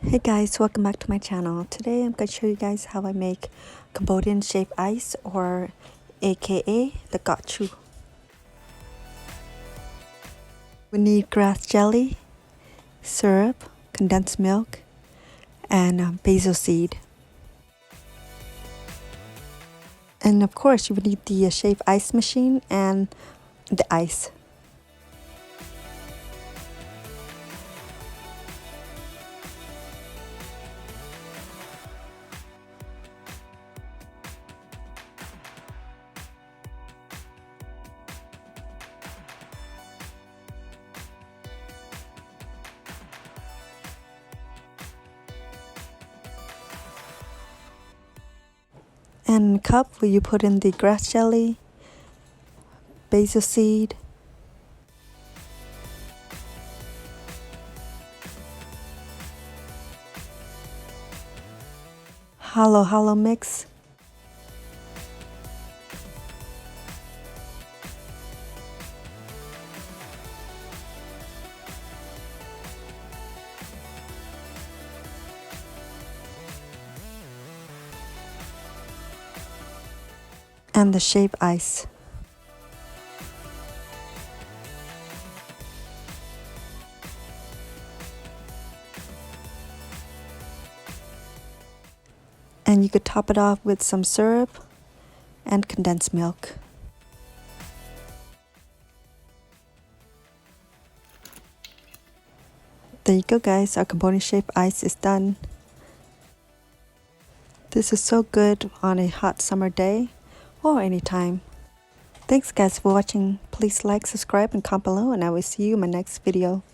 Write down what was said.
Hey guys, welcome back to my channel. Today I'm going to show you guys how I make Cambodian shaved ice, or aka the chooh. We need grass jelly, syrup, condensed milk, and basil seed. And of course you would need the shaved ice machine and the ice. And a cup where you put in the grass jelly, basil seed, hollow mix, and the shaved ice. And you could top it off with some syrup and condensed milk. There you go guys, our Cambodian shaved ice is done. This is so good on a hot summer day or anytime. Thanks guys for watching. Please like, subscribe, and comment below, and I will see you in my next video.